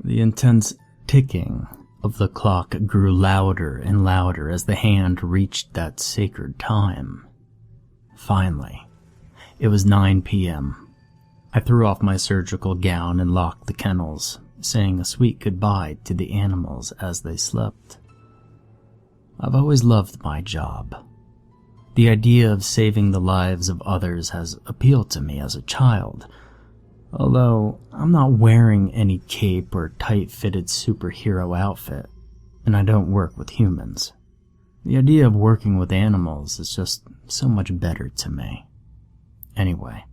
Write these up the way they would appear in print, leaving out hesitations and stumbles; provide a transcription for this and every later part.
The intense ticking of the clock grew louder and louder as the hand reached that sacred time. Finally, it was 9 p.m. I threw off my surgical gown and locked the kennels, saying a sweet goodbye to the animals as they slept. I've always loved my job. The idea of saving the lives of others has appealed to me as a child, although I'm not wearing any cape or tight-fitted superhero outfit, and I don't work with humans. The idea of working with animals is just so much better to me. Anyway,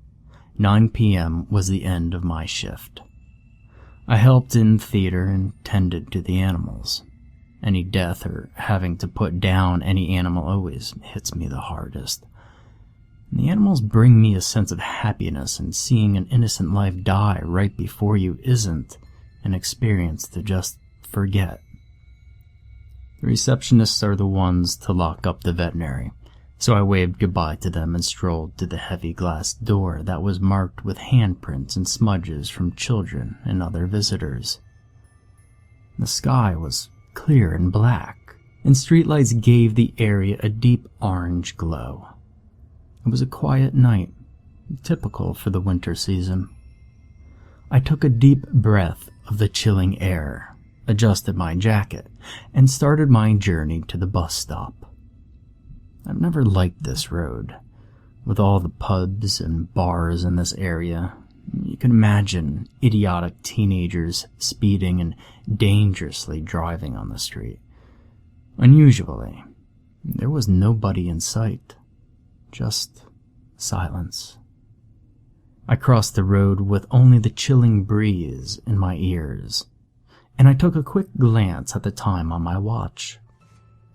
9 p.m. was the end of my shift. I helped in theater and tended to the animals. Any death or having to put down any animal always hits me the hardest. And the animals bring me a sense of happiness, and seeing an innocent life die right before you isn't an experience to just forget. The receptionists are the ones to lock up the veterinary, so I waved goodbye to them and strolled to the heavy glass door that was marked with handprints and smudges from children and other visitors. The sky was clear and black, and streetlights gave the area a deep orange glow. It was a quiet night, typical for the winter season. I took a deep breath of the chilling air, adjusted my jacket, and started my journey to the bus stop. I've never liked this road. With all the pubs and bars in this area, you can imagine idiotic teenagers speeding and dangerously driving on the street. Unusually, there was nobody in sight. Just silence. I crossed the road with only the chilling breeze in my ears, and I took a quick glance at the time on my watch.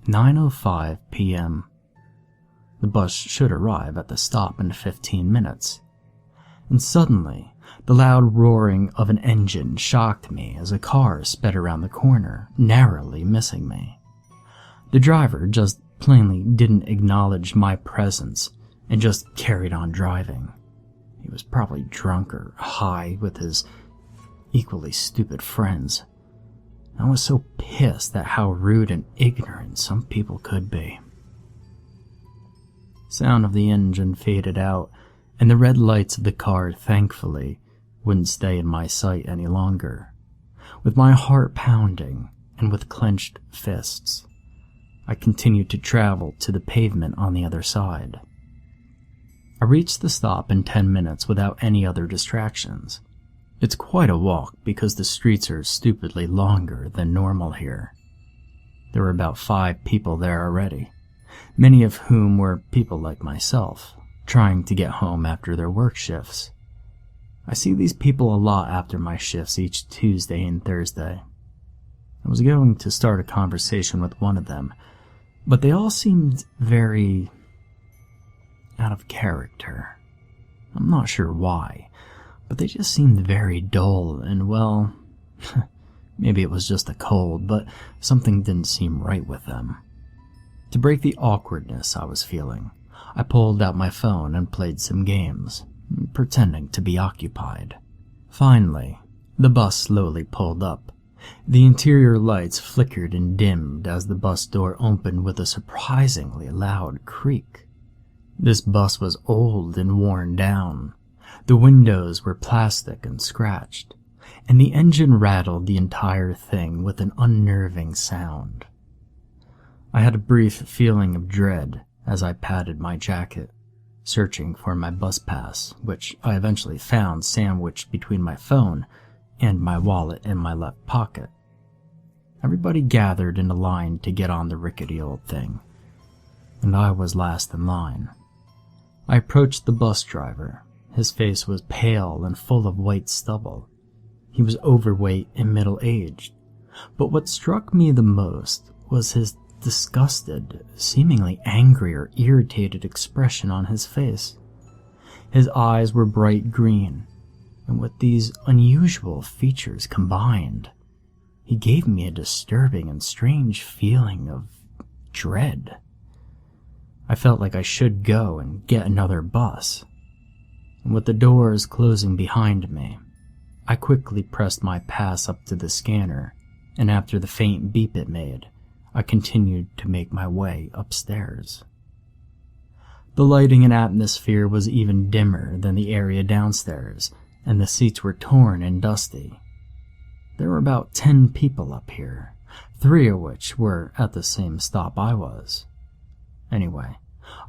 9:05 p.m. The bus should arrive at the stop in 15 minutes. And suddenly, the loud roaring of an engine shocked me as a car sped around the corner, narrowly missing me. The driver just plainly didn't acknowledge my presence and just carried on driving. He was probably drunk or high with his equally stupid friends. I was so pissed at how rude and ignorant some people could be. Sound of the engine faded out, and the red lights of the car, thankfully, wouldn't stay in my sight any longer. With my heart pounding and with clenched fists, I continued to travel to the pavement on the other side. I reached the stop in 10 minutes without any other distractions. It's quite a walk because the streets are stupidly longer than normal here. There were about 5 people there already, many of whom were people like myself, trying to get home after their work shifts. I see these people a lot after my shifts each Tuesday and Thursday. I was going to start a conversation with one of them, but they all seemed very out of character. I'm not sure why, but they just seemed very dull and, well, maybe it was just a cold, but something didn't seem right with them. To break the awkwardness I was feeling, I pulled out my phone and played some games, pretending to be occupied. Finally, the bus slowly pulled up. The interior lights flickered and dimmed as the bus door opened with a surprisingly loud creak. This bus was old and worn down. The windows were plastic and scratched, and the engine rattled the entire thing with an unnerving sound. I had a brief feeling of dread as I patted my jacket, searching for my bus pass, which I eventually found sandwiched between my phone and my wallet in my left pocket. Everybody gathered in a line to get on the rickety old thing, and I was last in line. I approached the bus driver. His face was pale and full of white stubble. He was overweight and middle-aged, but what struck me the most was his disgusted, seemingly angry or irritated expression on his face. His eyes were bright green, and with these unusual features combined, he gave me a disturbing and strange feeling of dread. I felt like I should go and get another bus, and with the doors closing behind me, I quickly pressed my pass up to the scanner, and after the faint beep it made, I continued to make my way upstairs. The lighting and atmosphere was even dimmer than the area downstairs, and the seats were torn and dusty. There were about 10 people up here, 3 of which were at the same stop I was. Anyway,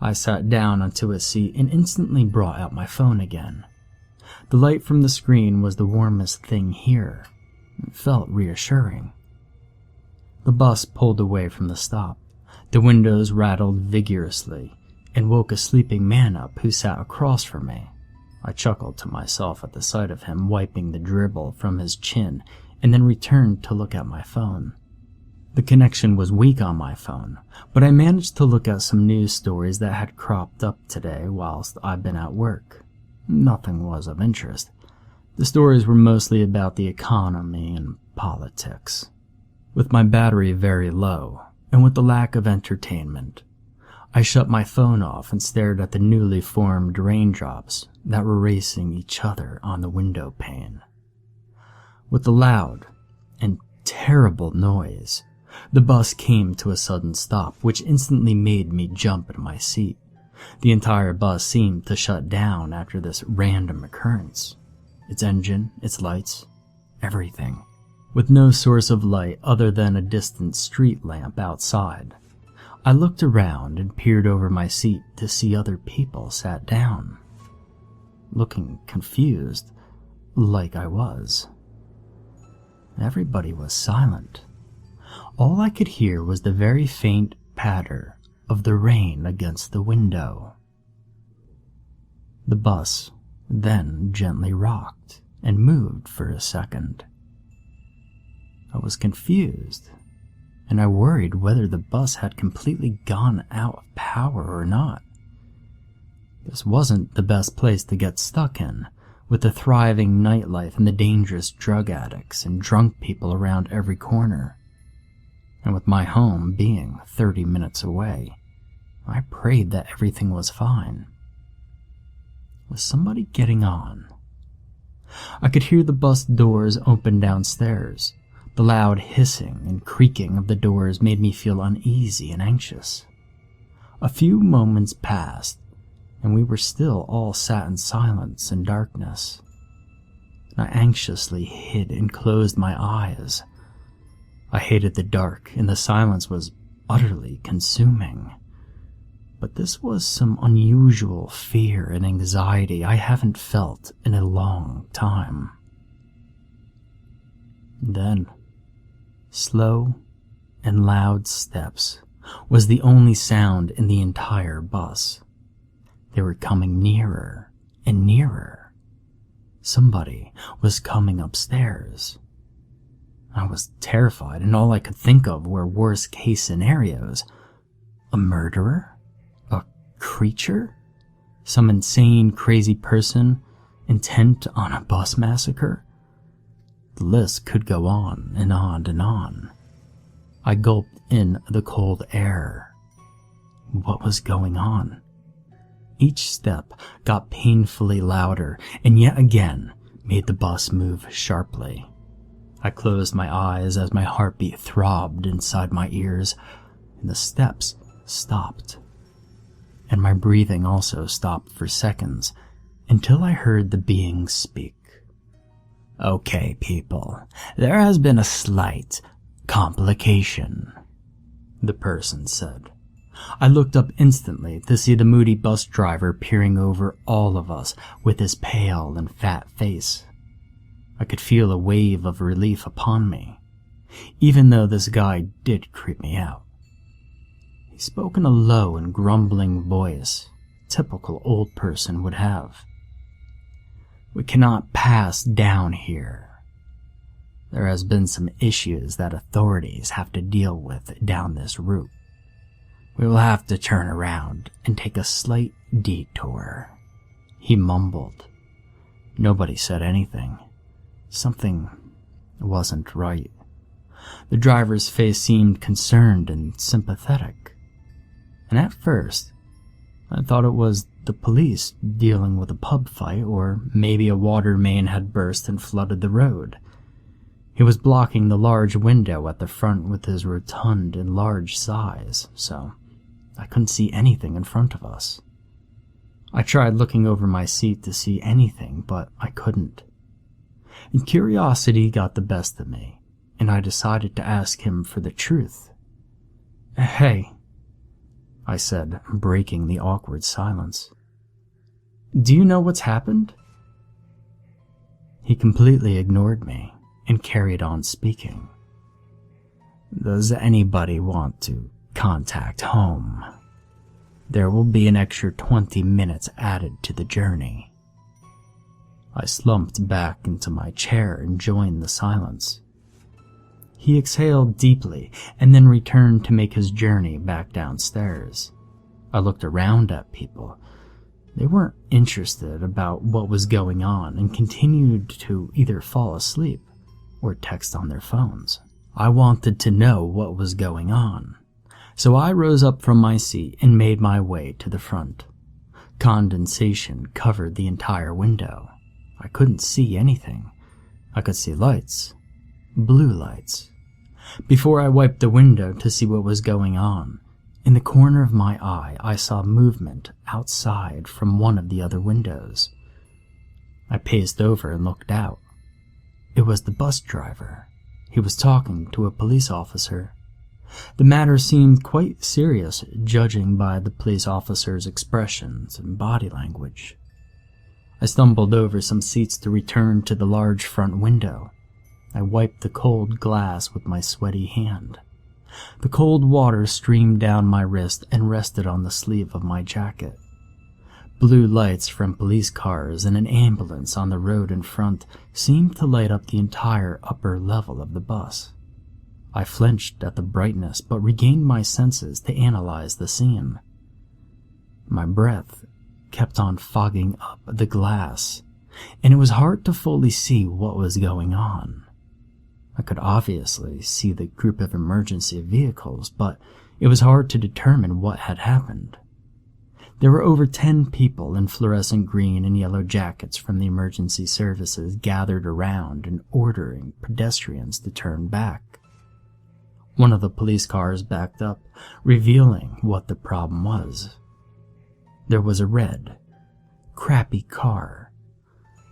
I sat down onto a seat and instantly brought out my phone again. The light from the screen was the warmest thing here. It felt reassuring. The bus pulled away from the stop. The windows rattled vigorously and woke a sleeping man up who sat across from me. I chuckled to myself at the sight of him wiping the dribble from his chin and then returned to look at my phone. The connection was weak on my phone, but I managed to look at some news stories that had cropped up today whilst I'd been at work. Nothing was of interest. The stories were mostly about the economy and politics. With my battery very low, and with the lack of entertainment, I shut my phone off and stared at the newly formed raindrops that were racing each other on the window pane. With the loud and terrible noise, the bus came to a sudden stop, which instantly made me jump in my seat. The entire bus seemed to shut down after this random occurrence. Its engine, its lights, everything. With no source of light other than a distant street lamp outside, I looked around and peered over my seat to see other people sat down, looking confused, like I was. Everybody was silent. All I could hear was the very faint patter of the rain against the window. The bus then gently rocked and moved for a second. I was confused, and I worried whether the bus had completely gone out of power or not. This wasn't the best place to get stuck in, with the thriving nightlife and the dangerous drug addicts and drunk people around every corner. And with my home being 30 minutes away, I prayed that everything was fine. Was somebody getting on? I could hear the bus doors open downstairs. The loud hissing and creaking of the doors made me feel uneasy and anxious. A few moments passed, and we were still all sat in silence and darkness. I anxiously hid and closed my eyes. I hated the dark, and the silence was utterly consuming. But this was some unusual fear and anxiety I haven't felt in a long time. Then, slow and loud steps was the only sound in the entire bus. They were coming nearer and nearer. Somebody was coming upstairs. I was terrified, and all I could think of were worst-case scenarios. A murderer? A creature? Some insane, crazy person intent on a bus massacre? The list could go on and on and on. I gulped in the cold air. What was going on? Each step got painfully louder, and yet again made the bus move sharply. I closed my eyes as my heartbeat throbbed inside my ears, and the steps stopped. And my breathing also stopped for seconds, until I heard the being speak. "Okay, people, there has been a slight complication," the person said. I looked up instantly to see the moody bus driver peering over all of us with his pale and fat face. I could feel a wave of relief upon me, even though this guy did creep me out. He spoke in a low and grumbling voice, typical old person would have. "We cannot pass down here. There has been some issues that authorities have to deal with down this route. We will have to turn around and take a slight detour." He mumbled. Nobody said anything. Something wasn't right. The driver's face seemed concerned and sympathetic, and at first, I thought it was the police dealing with a pub fight, or maybe a water main had burst and flooded the road. He was blocking the large window at the front with his rotund and large size, so I couldn't see anything in front of us. I tried looking over my seat to see anything, but I couldn't. And curiosity got the best of me, and I decided to ask him for the truth. "Hey," I said, breaking the awkward silence. "Do you know what's happened?" He completely ignored me and carried on speaking. "Does anybody want to contact home? There will be an extra 20 minutes added to the journey." I slumped back into my chair and joined the silence. He exhaled deeply and then returned to make his journey back downstairs. I looked around at people. They weren't interested about what was going on and continued to either fall asleep or text on their phones. I wanted to know what was going on, so I rose up from my seat and made my way to the front. Condensation covered the entire window. I couldn't see anything. I could see lights. Blue lights. Before I wiped the window to see what was going on, in the corner of my eye I saw movement outside from one of the other windows. I paced over and looked out. It was the bus driver. He was talking to a police officer. The matter seemed quite serious, judging by the police officer's expressions and body language. I stumbled over some seats to return to the large front window. I wiped the cold glass with my sweaty hand. The cold water streamed down my wrist and rested on the sleeve of my jacket. Blue lights from police cars and an ambulance on the road in front seemed to light up the entire upper level of the bus. I flinched at the brightness but regained my senses to analyze the scene. My breath kept on fogging up the glass, and it was hard to fully see what was going on. I could obviously see the group of emergency vehicles, but it was hard to determine what had happened. There were over 10 people in fluorescent green and yellow jackets from the emergency services gathered around and ordering pedestrians to turn back. One of the police cars backed up, revealing what the problem was. There was a red, crappy car.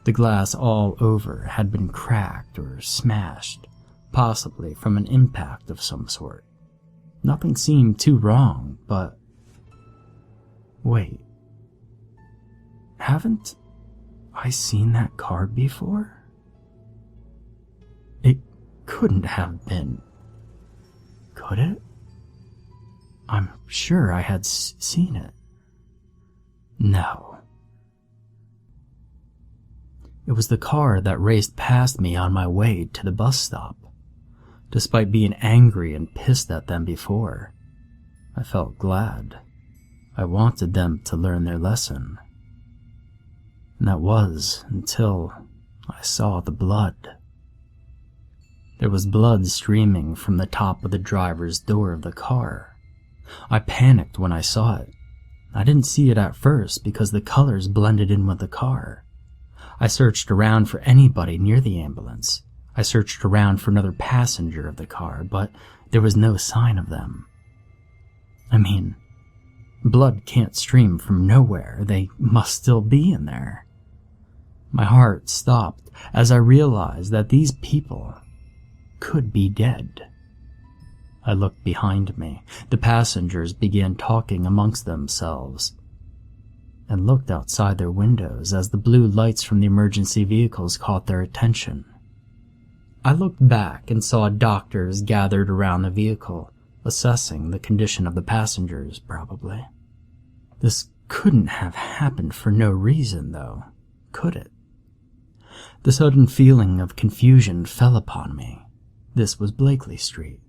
The glass all over had been cracked or smashed, possibly from an impact of some sort. Nothing seemed too wrong, but... Wait. Haven't I seen that car before? It couldn't have been... Could it? I'm sure I had seen it. No. It was the car that raced past me on my way to the bus stop. Despite being angry and pissed at them before, I felt glad. I wanted them to learn their lesson. And that was until I saw the blood. There was blood streaming from the top of the driver's door of the car. I panicked when I saw it. I didn't see it at first because the colors blended in with the car. I searched around for anybody near the ambulance. I searched around for another passenger of the car, but there was no sign of them. I mean, blood can't stream from nowhere. They must still be in there. My heart stopped as I realized that these people could be dead. I looked behind me. The passengers began talking amongst themselves and looked outside their windows as the blue lights from the emergency vehicles caught their attention. I looked back and saw doctors gathered around the vehicle, assessing the condition of the passengers, probably. This couldn't have happened for no reason, though, could it? The sudden feeling of confusion fell upon me. This was Blakely Street.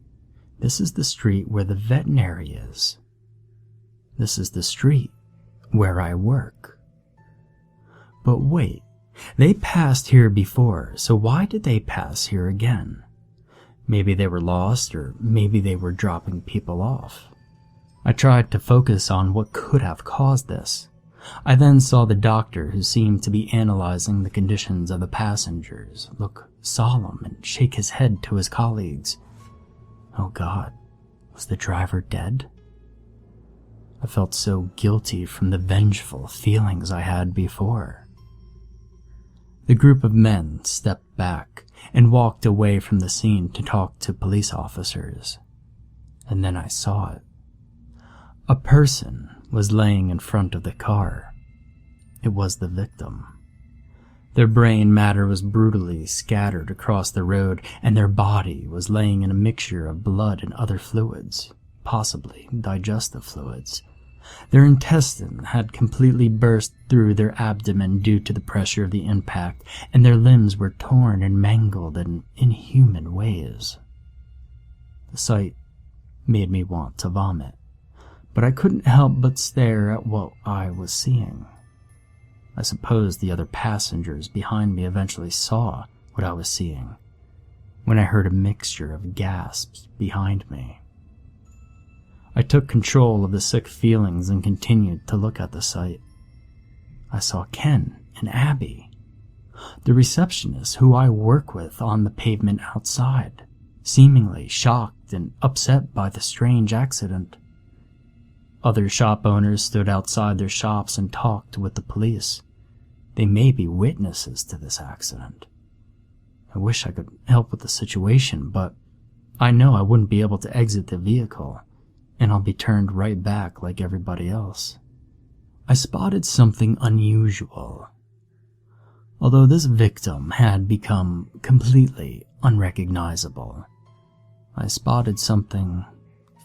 This is the street where the veterinary is. This is the street where I work. But wait, they passed here before, so why did they pass here again? Maybe they were lost, or maybe they were dropping people off. I tried to focus on what could have caused this. I then saw the doctor, who seemed to be analyzing the conditions of the passengers, look solemn and shake his head to his colleagues. Oh God, was the driver dead? I felt so guilty from the vengeful feelings I had before. The group of men stepped back and walked away from the scene to talk to police officers. And then I saw it. A person was laying in front of the car. It was the victim. Their brain matter was brutally scattered across the road, and their body was laying in a mixture of blood and other fluids, possibly digestive fluids. Their intestine had completely burst through their abdomen due to the pressure of the impact, and their limbs were torn and mangled in inhuman ways. The sight made me want to vomit, but I couldn't help but stare at what I was seeing. I suppose the other passengers behind me eventually saw what I was seeing, when I heard a mixture of gasps behind me. I took control of the sick feelings and continued to look at the sight. I saw Ken and Abby, the receptionist who I work with, on the pavement outside, seemingly shocked and upset by the strange accident. Other shop owners stood outside their shops and talked with the police. They may be witnesses to this accident. I wish I could help with the situation, but I know I wouldn't be able to exit the vehicle, and I'll be turned right back like everybody else. I spotted something unusual. Although this victim had become completely unrecognizable, I spotted something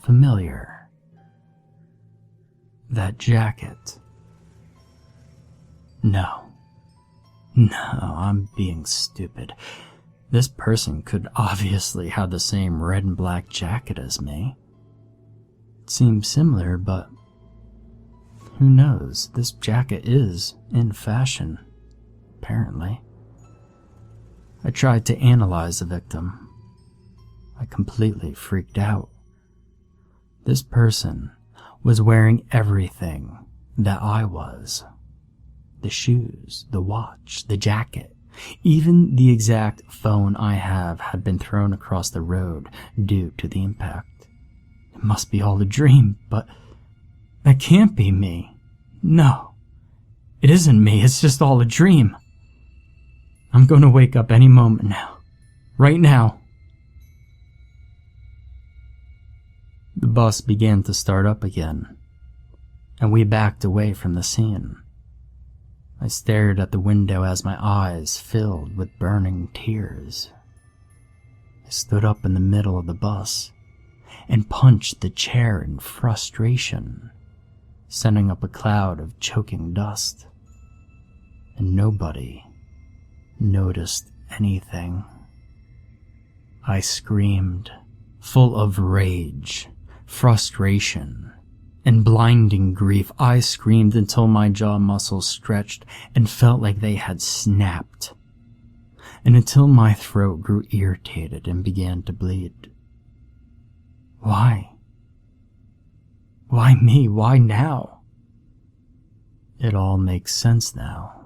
familiar. That jacket. No, I'm being stupid. This person could obviously have the same red and black jacket as me. It seems similar, but who knows? This jacket is in fashion, apparently. I tried to analyze the victim. I completely freaked out. This person was wearing everything that I was. The shoes, the watch, the jacket, even the exact phone I have had been thrown across the road due to the impact. It must be all a dream, but that can't be me. No, it isn't me, it's just all a dream. I'm going to wake up any moment now. Right now. The bus began to start up again, and we backed away from the scene. I stared at the window as my eyes filled with burning tears. I stood up in the middle of the bus and punched the chair in frustration, sending up a cloud of choking dust. And nobody noticed anything. I screamed, full of rage, frustration, and blinding grief. I screamed until my jaw muscles stretched and felt like they had snapped, and until my throat grew irritated and began to bleed. Why? Why me? Why now? It all makes sense now.